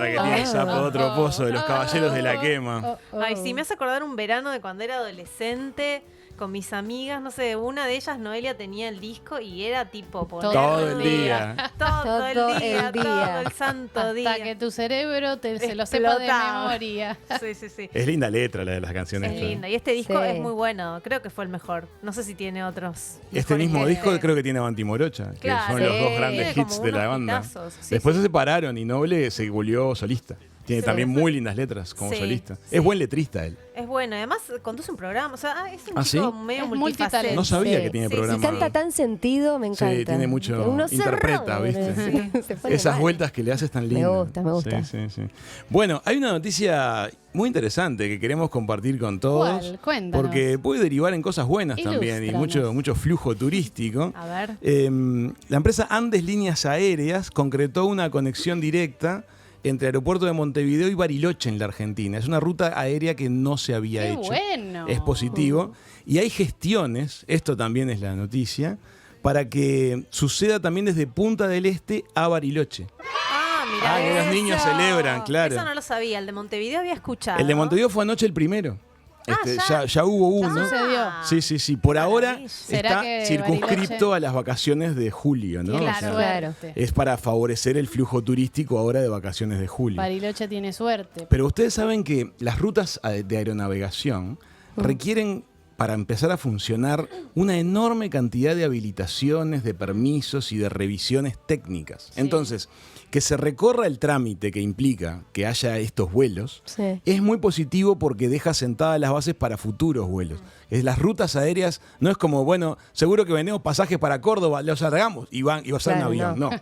letra que tiene Sapo de otro pozo, de los Caballeros de la Quema. Ay, sí, me hace acordar un verano de cuando era adolescente con mis amigas, no sé, una de ellas, Noelia, tenía el disco y era tipo Todo el día. Todo el día, todo el santo día. Hasta que tu cerebro se lo sepa de Explotaba. memoria. Sí. Es linda letra la de las canciones. Es linda. Y este disco Sí. es muy bueno. Creo que fue el mejor. No sé si tiene otros. Este mejores mismo que disco este. creo que tiene Banti Morocha, que Claro, son los sí. dos grandes Tiene hits como de la unos banda. hitazos, sí, Después sí. se separaron y Noble se volvió solista. Tiene Sí. también muy lindas letras como Sí, solista. sí. Es buen letrista él. Es bueno. Además, conduce un programa. O sea, es un ¿Ah, chico sí? medio Es multifacético. No sabía Sí. que tiene Sí, sí, programa. Y canta tan sentido, me encanta. Sí, tiene mucho. Uno se Interpreta, ríe, ¿viste? sí, se pone Esas mal. vueltas que le haces tan lindas. Me gusta. Sí. Bueno, hay una noticia muy interesante que queremos compartir con todos. ¿Cuál? Cuéntanos. Porque puede derivar en cosas buenas también y Ilústranos. mucho flujo turístico. A ver. La empresa Andes Líneas Aéreas concretó una conexión directa entre Aeropuerto de Montevideo y Bariloche en la Argentina. Es una ruta aérea que no se había ¡Qué hecho. bueno! Es positivo. Y hay gestiones, esto también es la noticia, para que suceda también desde Punta del Este a Bariloche. Ah, mira. Ah, que los niños celebran, claro. Eso no lo sabía. El de Montevideo había escuchado. El de Montevideo fue anoche el primero. Ya hubo uno. sucedió. Sí. Por ahora Maravilla. ¿Será está que circunscripto Bariloche- a las vacaciones de julio, ¿no? Tiene O sea, suerte. es para favorecer el flujo turístico ahora de vacaciones de julio. Bariloche tiene suerte. Pero ustedes saben que las rutas de aeronavegación requieren, para empezar a funcionar, una enorme cantidad de habilitaciones, de permisos y de revisiones técnicas. Sí. Entonces, que se recorra el trámite que implica que haya estos vuelos Sí. es muy positivo porque deja sentadas las bases para futuros vuelos. Las rutas aéreas no es como, bueno, seguro que vendemos pasajes para Córdoba, los largamos y van en Claro, avión. no. No.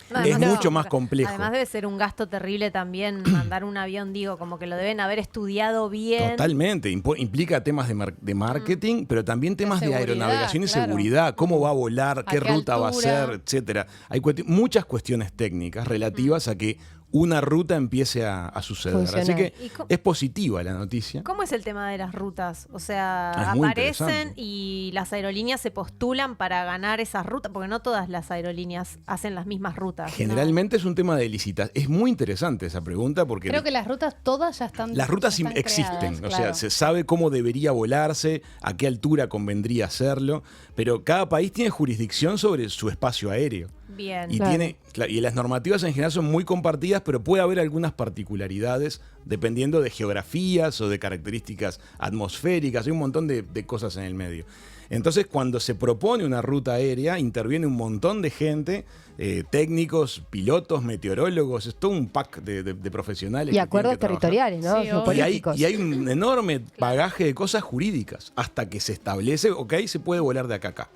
No, Es además mucho más complejo. Además debe ser un gasto terrible también mandar un avión, digo, como que lo deben haber estudiado bien. Totalmente, implica temas de marketing, pero también temas de seguridad, aeronavegación y claro. seguridad, cómo va a volar, qué qué ruta va a altura? ser, etcétera. Hay muchas cuestiones técnicas relativas a que una ruta empiece a suceder. Funcionar. Así que ¿Y cómo- es positiva la noticia. ¿Cómo es el tema de las rutas? O sea, Ah, es muy aparecen interesante. y las aerolíneas se postulan para ganar esas rutas, porque no todas las aerolíneas hacen las mismas rutas. ¿no? Generalmente es un tema de licitación. Es muy interesante esa pregunta porque Creo que las rutas todas ya están. las rutas ya están existen, creadas, o sea, claro. se sabe cómo debería volarse, a qué altura convendría hacerlo, pero cada país tiene jurisdicción sobre su espacio aéreo. Bien. Y, Claro. y las normativas en general son muy compartidas, pero puede haber algunas particularidades dependiendo de geografías o de características atmosféricas. Hay un montón de cosas en el medio. Entonces, cuando se propone una ruta aérea, interviene un montón de gente, técnicos, pilotos, meteorólogos, es todo un pack de profesionales. Y que acuerdos tienen que trabajar. territoriales, ¿no? Sí, obvio. Geopolíticos. Y hay un enorme bagaje de cosas jurídicas hasta que se establece, ok, se puede volar de acá a acá.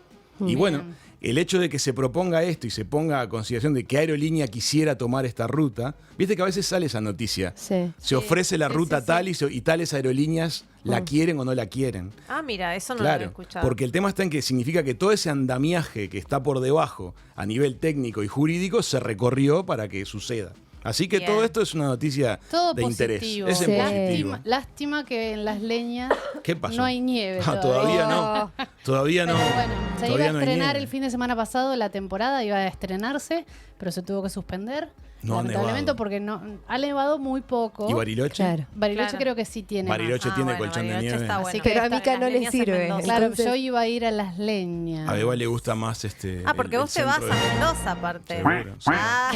Y bueno, el hecho de que se proponga esto y se ponga a consideración de qué aerolínea quisiera tomar esta ruta, viste que a veces sale esa noticia. Sí. Se ofrece la sí, ruta sí, tal y tales aerolíneas la quieren o no la quieren. Ah, mira, eso no lo había Claro, escuchado. porque el tema está en que significa que todo ese andamiaje que está por debajo a nivel técnico y jurídico se recorrió para que suceda. Así que Bien. todo esto es una noticia Todo de positivo. interés. Es en Sí. positivo. Lástima que en las leñas ¿Qué pasó? no hay nieve. Ah, todavía no. Todavía no. Pero bueno, se iba Todavía a no hay estrenar nieve. el fin de semana pasado la temporada, iba a estrenarse, pero se tuvo que suspender. No ha lamentablemente nevado. porque no ha nevado muy poco. ¿Y Bariloche? Claro. Bariloche Claro. creo que sí tiene Bariloche más. tiene colchón de Bariloche nieve. está bueno. Así Pero a Está- Mica las no le leñas en sirve. Mendoza. Claro, Entonces- yo iba a ir a las leñas. A Beba le gusta más Ah, porque el vos te vas centro a de- Mendoza, aparte. Seguro, sí. Ah,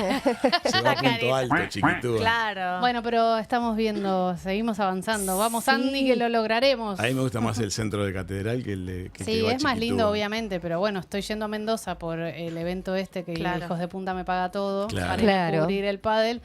Se va a Punto Alto, chiquitúa. claro. Bueno, pero estamos viendo, seguimos avanzando. Vamos, Sí. Andy, que lo lograremos. A mí me gusta más el centro de Catedral que el de que Sí, va es más Chiquitúa. lindo, obviamente, pero bueno, estoy yendo a Mendoza por el evento este que Claro. Hijos de Punta me paga todo Claro. para ir a Claro. cubrir el pádel.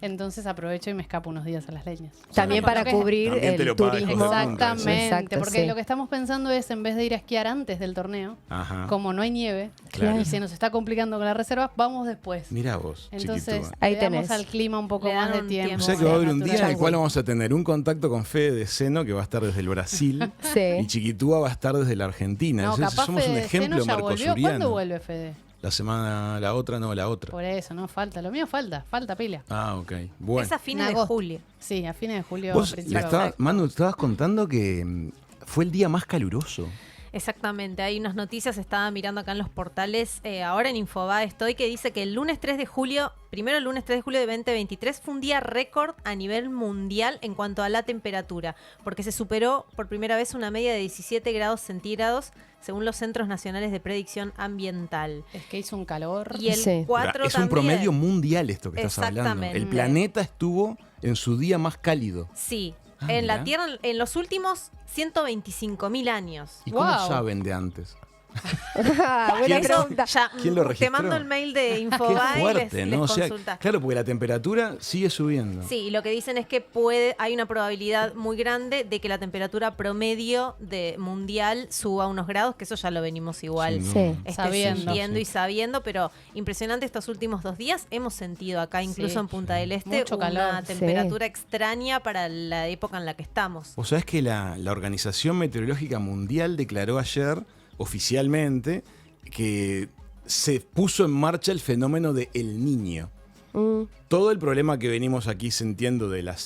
Entonces aprovecho y me escapo unos días a las leñas. También Bueno, para que es- cubrir También te el lo paga Hijos de turismo. Punta, Exactamente, Exacto, porque sí. lo que estamos pensando es, en vez de ir a esquiar antes del torneo, Ajá. como no hay nieve, Claro. y se nos está complicando con las reservas, vamos después. Mirá vos, Entonces, chiquitúa. Ahí le damos tenés. al clima un poco Le más dan de un tiempo. O tiempo. sea que va a haber un día en el natural. cual vamos a tener un contacto con Fede de Seno, que va a estar desde el Brasil, y Sí. Chiquitúa va a estar desde la Argentina. No, Entonces, capaz somos un Fede ejemplo Seno ya volvió. ¿Cuándo mercosuriano. vuelve Fede? La semana, la otra. Por eso, no falta. Lo mío falta pila. Ah, ok. Bueno. Es a fines de agosto. julio. Sí, a fines de julio. Vos, principio de Manu, estabas contando que fue el día más caluroso. Exactamente, hay unas noticias, estaba mirando acá en los portales, ahora en Infobae estoy, que dice que el lunes 3 de julio, primero el lunes 3 de julio de 2023, fue un día récord a nivel mundial en cuanto a la temperatura, porque se superó por primera vez una media de 17 grados centígrados, según los Centros Nacionales de Predicción Ambiental. Es que hizo un calor. Y el Sí. 4 Es un también. promedio mundial esto que estás hablando. Exactamente. El planeta estuvo en su día más cálido. Sí, Ah, en la mirá. Tierra en los últimos 125.000 años. ¿Y cómo Wow. saben de antes? Buena ¿Quién- pregunta. Ya, ¿Quién lo te registró? mando el mail de Qué Infobae y fuerte, les ¿no? O sea, consultás. claro, porque la temperatura sigue subiendo. Sí, y lo que dicen es que hay una probabilidad muy grande de que la temperatura promedio de mundial suba unos grados, que eso ya lo venimos igual Sin Sí. duda. Sabiendo. sintiendo y sabiendo, pero impresionante estos últimos 2 días. Hemos sentido acá, incluso Sí. en Punta del Este, Mucho una calor. temperatura extraña para la época en la que estamos. Vos sabés que la Organización Meteorológica Mundial declaró ayer oficialmente que se puso en marcha el fenómeno de El Niño. Todo el problema que venimos aquí sintiendo de la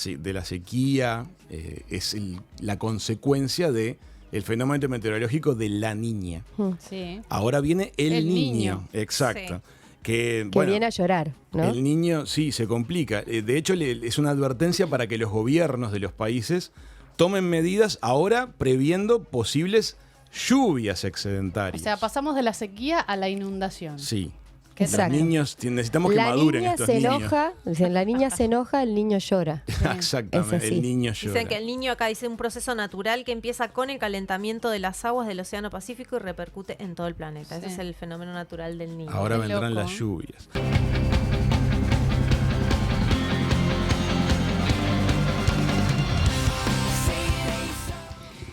sequía es la consecuencia de el fenómeno meteorológico de La Niña. Sí. Ahora viene El El Niño. Niño. Exacto. Sí. Que, Que bueno, viene a llorar, ¿no? el niño sí se complica. De hecho, es una advertencia para que los gobiernos de los países tomen medidas ahora previendo posibles lluvias O excedentarias. sea, pasamos de la sequía a la inundación. Sí. Qué Los Exacto. niños, necesitamos que La maduren niña estos se niños. enoja, dicen, la niña se enoja, el niño llora. Exactamente, Es así. el niño llora. Dicen que el niño acá dice un proceso natural que empieza con el calentamiento de las aguas del Océano Pacífico y repercute en todo el planeta. Ese Sí. es el fenómeno natural del niño. Ahora Qué vendrán loco. las lluvias.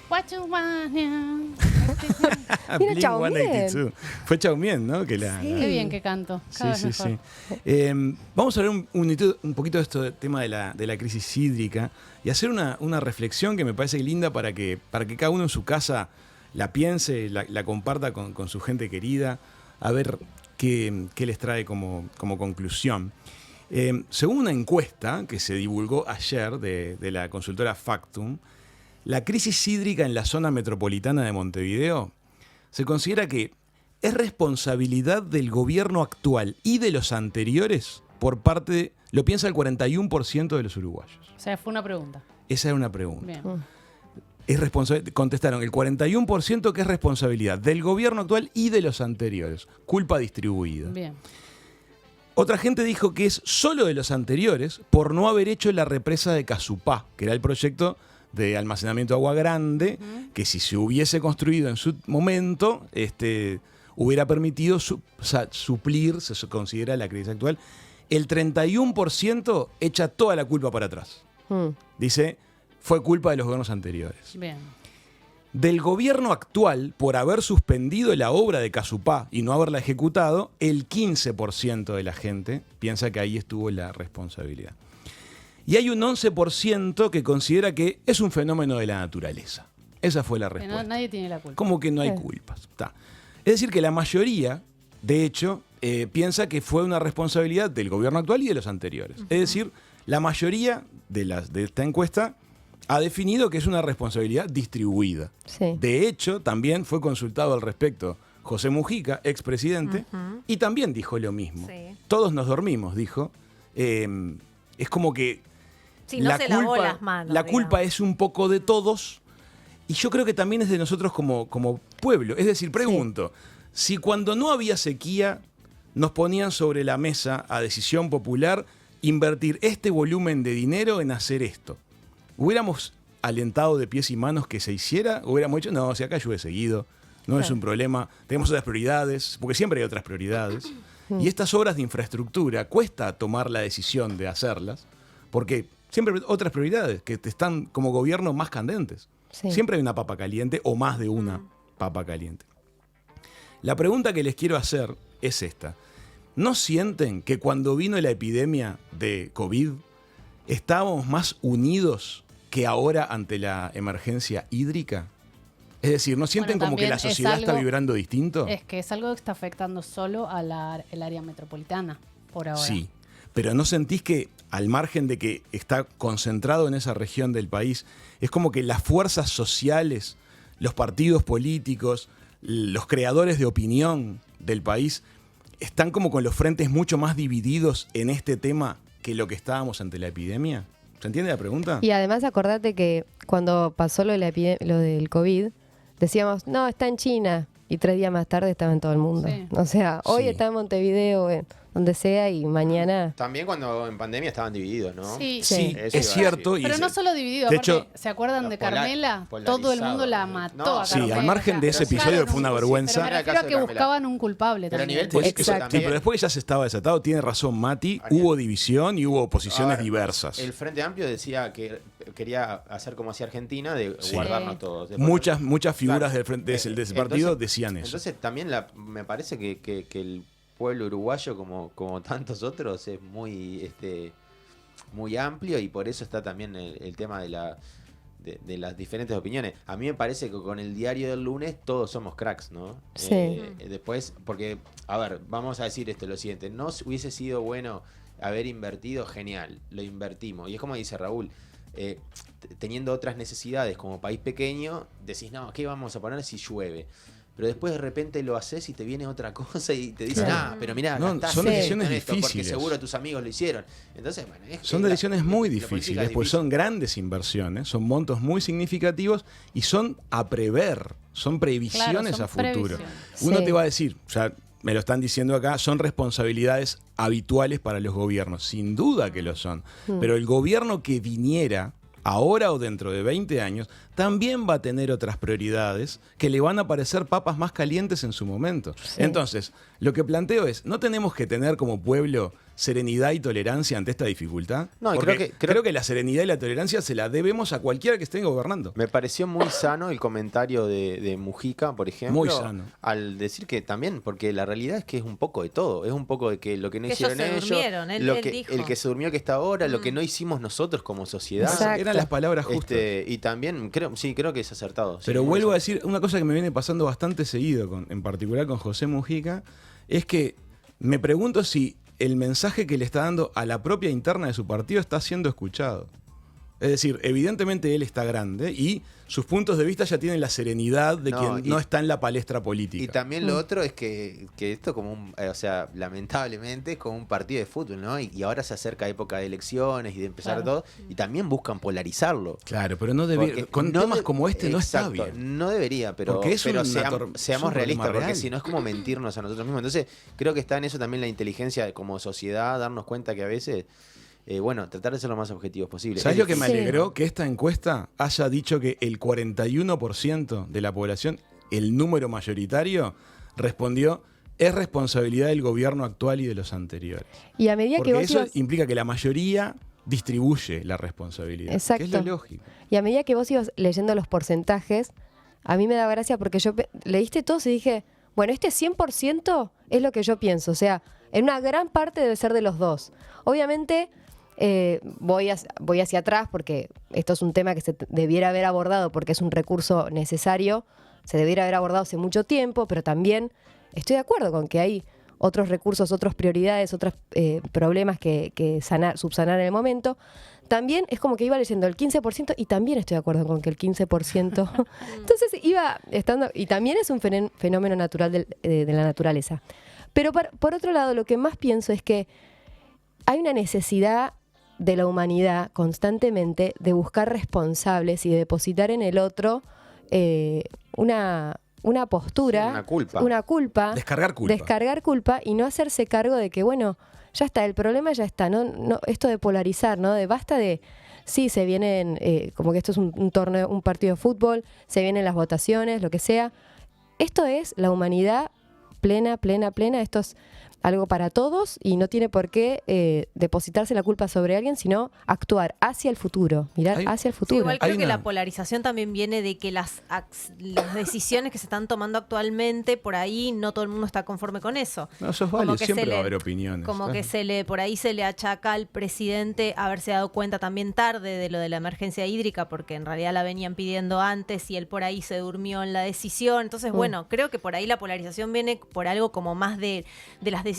What you want now? Mira, Blink Chao Mien. 182. Fue Chao Mien, ¿no? Que la, Sí. Qué bien que canto. Cada vez mejor. Vamos a hablar un poquito de esto del tema de la crisis hídrica y hacer una reflexión que me parece linda para que cada uno en su casa la piense, la comparta con su gente querida, a ver qué les trae como conclusión. Según una encuesta que se divulgó ayer de la consultora Factum, la crisis hídrica en la zona metropolitana de Montevideo se considera que es responsabilidad del gobierno actual y de los anteriores por parte, lo piensa el 41% de los uruguayos. O sea, fue una pregunta. Esa era una pregunta. Bien. Contestaron el 41% que es responsabilidad del gobierno actual y de los anteriores. Culpa distribuida. Bien. Otra gente dijo que es solo de los anteriores por no haber hecho la represa de Casupá, que era el proyecto de almacenamiento de agua grande, que si se hubiese construido en su momento, hubiera permitido suplir, se considera la crisis actual. El 31% echa toda la culpa para atrás. Dice, fue culpa de los gobiernos anteriores. Bien. Del gobierno actual, por haber suspendido la obra de Casupá y no haberla ejecutado, el 15% de la gente piensa que ahí estuvo la responsabilidad. Y hay un 11% que considera que es un fenómeno de la naturaleza. Esa fue la Que respuesta. nadie tiene la culpa. Como que no hay Sí. culpas. Está. Es decir, que la mayoría, de hecho, piensa que fue una responsabilidad del gobierno actual y de los anteriores. Es decir, la mayoría de esta encuesta ha definido que es una responsabilidad distribuida. Sí. De hecho, también fue consultado al respecto José Mujica, expresidente, y también dijo lo mismo. Sí. Todos nos dormimos, dijo. Es como que Sí, no se lavó las manos, la digamos. culpa es un poco de todos, y yo creo que también es de nosotros como pueblo. Es decir, pregunto, si cuando no había sequía nos ponían sobre la mesa a decisión popular invertir este volumen de dinero en hacer esto, ¿hubiéramos alentado de pies y manos que se hiciera? ¿Hubiéramos dicho, no, si acá llueve seguido, no es un problema, tenemos otras prioridades, porque siempre hay otras prioridades? Y estas obras de infraestructura cuesta tomar la decisión de hacerlas, porque siempre hay otras prioridades que te están como gobierno más candentes. Sí. Siempre hay una papa caliente o más de una papa caliente. La pregunta que les quiero hacer es esta. ¿No sienten que cuando vino la epidemia de COVID estábamos más unidos que ahora ante la emergencia hídrica? Es decir, ¿no sienten Bueno, como que la también es sociedad está algo- vibrando distinto? Es que es algo que está afectando solo a el área metropolitana, por ahora. Sí, pero ¿no sentís que al margen de que está concentrado en esa región del país, es como que las fuerzas sociales, los partidos políticos, los creadores de opinión del país están como con los frentes mucho más divididos en este tema que lo que estábamos ante la epidemia? ¿Se entiende la pregunta? Y además acordate que cuando pasó lo del COVID, decíamos, no, está en China. Y 3 días más tarde estaba en todo el mundo. Sí. O sea, hoy Sí. está en Montevideo, donde sea, y mañana... También cuando en pandemia estaban divididos, ¿no? Sí. Sí, Eso iba a es cierto. decir. Pero no solo dividido, de aparte, hecho, ¿se acuerdan de Carmela? polarizado, Todo el mundo la mató no, a sí, Carmela. al margen de ese Pero sí, episodio claro, que fue una sí, sí, vergüenza. Pero me Era el refiero a caso que de Carmela. buscaban un culpable Pero a también. nivel político Exacto. Sí, también. pero después que ya se estaba desatado, tiene razón Mati, Ariel. hubo división y hubo posiciones Ahora, diversas. El Frente Amplio decía que quería hacer como hacía Argentina, de Sí. guardarnos todos. de Muchas figuras Claro. del frente de ese Entonces- partido decían eso. Entonces también me parece que el pueblo uruguayo, como tantos otros, es muy muy amplio y por eso está también el tema de las diferentes opiniones. A mí me parece que con el diario del lunes todos somos cracks, ¿no? Sí. Después, porque, a ver, vamos a decir lo siguiente, no hubiese sido bueno haber invertido, genial, lo invertimos. Y es como dice Raúl, teniendo otras necesidades como país pequeño, decís, no, ¿qué vamos a poner si llueve? Pero después de repente lo haces y te viene otra cosa y te dicen, Claro. pero mirá, No, gastaste son decisiones en esto porque difíciles. seguro tus amigos lo hicieron. Entonces, bueno, Son decisiones muy la política difíciles, es pues difícil. son grandes inversiones, son montos muy significativos y son a prever, son previsiones Claro, son a futuro. previsiones. Uno Sí. te va a decir, ya me lo están diciendo acá, son responsabilidades habituales para los gobiernos, sin duda que lo son, pero el gobierno que viniera ahora o dentro de 20 años, también va a tener otras prioridades que le van a parecer papas más calientes en su momento. Sí. Entonces, lo que planteo es, ¿no tenemos que tener como pueblo serenidad y tolerancia ante esta dificultad? No, y Porque creo creo que la serenidad y la tolerancia se la debemos a cualquiera que esté gobernando. Me pareció muy sano el comentario de Mujica, por ejemplo. Muy sano. Al decir que también, porque la realidad es que es un poco de todo. Es un poco de que lo que no Que hicieron ellos se ellos, durmieron, él dijo. el que se durmió que está ahora, lo que no hicimos nosotros como sociedad. Exacto. Eran las palabras justas. Y también, creo que es acertado. Pero sí, vuelvo a muy decir, una cosa que me viene pasando bastante seguido, en particular con José Mujica, es que me pregunto si el mensaje que le está dando a la propia interna de su partido está siendo escuchado. Es decir, evidentemente él está grande y sus puntos de vista ya tienen la serenidad de No, quien y- no está en la palestra política. Y también lo otro es que esto o sea, lamentablemente es como un partido de fútbol, ¿no? Y ahora se acerca época de elecciones y de empezar Claro. todo, y también buscan polarizarlo. Claro, pero no Porque con no temas de- como este no está exacto, bien. No debería, pero, Porque es pero una seamos es un realistas, problema porque real. si no es como mentirnos a nosotros mismos. Entonces, creo que está en eso también la inteligencia como sociedad, darnos cuenta que a veces, tratar de ser lo más objetivos posible. ¿Sabes Es lo que me Sí. alegró? Que esta encuesta haya dicho que el 41% de la población, el número mayoritario, respondió es responsabilidad del gobierno actual y de los anteriores. Y a medida que Porque vos eso ibas, implica que la mayoría distribuye la responsabilidad. Exacto. Que es lo lógico. y a medida que vos ibas leyendo los porcentajes, a mí me daba gracia porque yo leíste todos y dije, bueno, este 100% es lo que yo pienso. O sea, en una gran parte debe ser de los dos. Obviamente, voy hacia atrás porque esto es un tema que se debiera haber abordado porque es un recurso necesario. Se debiera haber abordado hace mucho tiempo, pero también estoy de acuerdo con que hay otros recursos, otras prioridades, otros problemas que subsanar en el momento. También es como que iba leyendo el 15% y también estoy de acuerdo con que el 15%. Entonces iba estando, y también es un fenómeno natural de la naturaleza. Pero por otro lado, lo que más pienso es que hay una necesidad de la humanidad constantemente de buscar responsables y de depositar en el otro una postura, Una culpa. Descargar culpa. y no hacerse cargo de que, bueno, ya está, el problema ya está, no esto de polarizar, ¿no? De basta de, sí, se vienen, como que esto es un torneo, un partido de fútbol, se vienen las votaciones, lo que sea. Esto es la humanidad plena, esto es algo para todos y no tiene por qué depositarse la culpa sobre alguien, sino actuar hacia el futuro, mirar Hay- hacia el Sí, futuro. igual Hay creo que una- la polarización también viene de que las decisiones que se están tomando actualmente, por ahí no todo el mundo está conforme con eso. No, eso es Como válido, que siempre se va a le- haber opiniones. Como que ¿sabes? por ahí se le achaca al presidente haberse dado cuenta también tarde de lo de la emergencia hídrica, porque en realidad la venían pidiendo antes y él por ahí se durmió en la decisión. Entonces, bueno, creo que por ahí la polarización viene por algo como más de las decisiones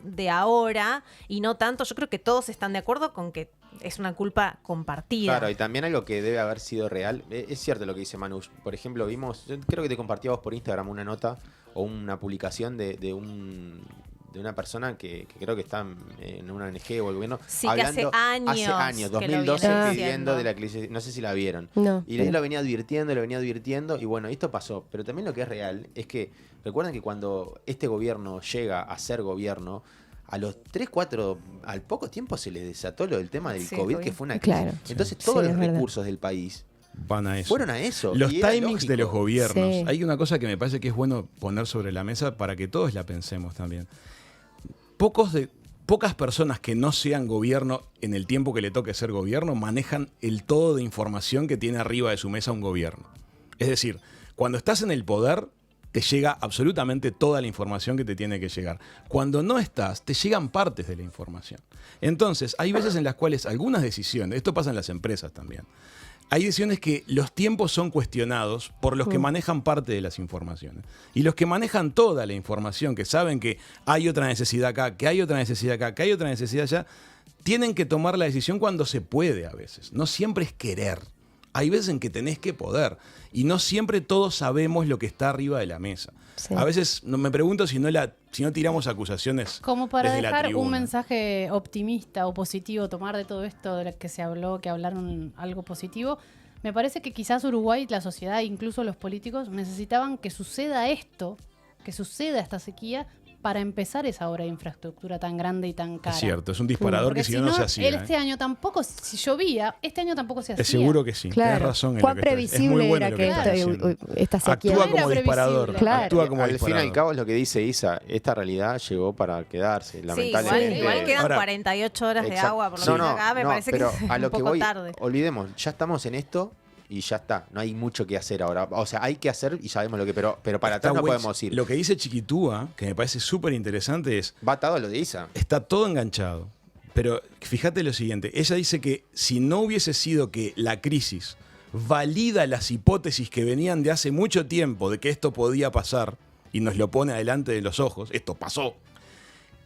de ahora y no tanto. Yo creo que todos están de acuerdo con que es una culpa compartida. Claro, y también algo que debe haber sido real. Es cierto lo que dice Manu. Por ejemplo, vimos, yo creo que te compartí a vos por Instagram una nota o una publicación de una persona que creo que está en una ONG o el gobierno Sí, que hace años 2012, que lo viene pidiendo diciendo. de la crisis, no sé si la vieron. No. Y él lo venía advirtiendo, y bueno, esto pasó. Pero también lo que es real es que, recuerden que cuando este gobierno llega a ser gobierno, a los 3, 4, al poco tiempo se les desató lo del tema del Sí, COVID, COVID. que fue una crisis. Claro. Entonces Sí, todos es los verdad. recursos del país Van a eso. fueron a eso. Los y era timings de lógico. los gobiernos. Sí. Hay una cosa que me parece que es bueno poner sobre la mesa para que todos la pensemos también. Pocas personas que no sean gobierno en el tiempo que le toque ser gobierno manejan el todo de información que tiene arriba de su mesa un gobierno. Es decir, cuando estás en el poder, te llega absolutamente toda la información que te tiene que llegar. Cuando no estás, te llegan partes de la información. Entonces, hay veces en las cuales algunas decisiones, esto pasa en las empresas también, hay decisiones que los tiempos son cuestionados por los que manejan parte de las informaciones. Y los que manejan toda la información, que saben que hay otra necesidad acá, que hay otra necesidad acá, que hay otra necesidad allá, tienen que tomar la decisión cuando se puede a veces. No siempre es querer. Hay veces en que tenés que poder. Y no siempre todos sabemos lo que está arriba de la mesa. Sí. A veces me pregunto si no tiramos acusaciones Como para desde la dejar un tribuna. mensaje optimista o positivo, tomar de todo esto de lo que se habló, que hablaron algo positivo, me parece que quizás Uruguay, la sociedad, incluso los políticos, necesitaban que suceda esto, que suceda esta sequía, para empezar esa obra de infraestructura tan grande y tan cara. Es cierto, es un disparador Porque que si no, no se hacía. este año tampoco, si llovía, este año tampoco se hacía. Es seguro que sí, Claro. tenés razón en ¿Cuán lo que estás- es muy previsible bueno era lo que estás diciendo. esta sequía? Actúa Era como previsible. disparador. Claro. Actúa como Al fin y disparador. al cabo es lo que dice Isa, esta realidad llegó para quedarse, Sí, lamentablemente. igual quedan Ahora, 48 horas de Exacto. agua, por lo No, menos no, acá me no, parece que pero es a lo un que poco voy, tarde. olvidemos, ya estamos en esto y ya está, no hay mucho que hacer ahora. O sea, hay que hacer y sabemos lo que, pero para Está atrás no bueno. podemos ir. Lo que dice Chiquitúa, que me parece súper interesante, es Va atado a lo de Isa. está todo enganchado. Pero fíjate lo siguiente, ella dice que si no hubiese sido que la crisis valida las hipótesis que venían de hace mucho tiempo de que esto podía pasar y nos lo pone adelante de los ojos, esto pasó,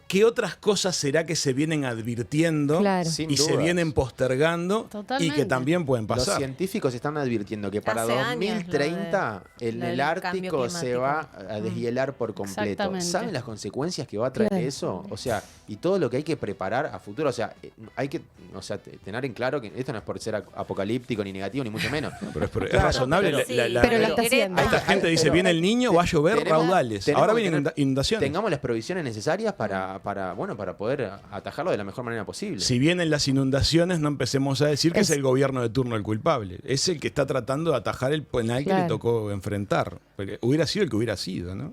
¿qué otras cosas será que se vienen advirtiendo Claro. Sin y se dudas. vienen postergando y Totalmente. que también pueden Los pasar? científicos están advirtiendo que para Hace años 2030 lo el del Ártico cambio se va climático. a deshielar por completo. Exactamente. ¿Saben las consecuencias que va a traer Claro. eso? O sea, y todo lo que hay que preparar a futuro. O sea, hay que tener en claro que esto no es por ser apocalíptico ni negativo, ni mucho menos. Pero es Claro, razonable. pero- Sí, Pero lo está Greta- haciendo. Esta gente dice, Pero- viene el niño, va a llover tenemos- raudales. tenemos Ahora que vienen tener- inundaciones. Tengamos las provisiones necesarias para poder atajarlo de la mejor manera posible. Si vienen las inundaciones, no empecemos a decir que es el gobierno de turno el culpable. Es el que está tratando de atajar el penal que le Claro. tocó enfrentar. Porque hubiera sido el que hubiera sido, ¿no?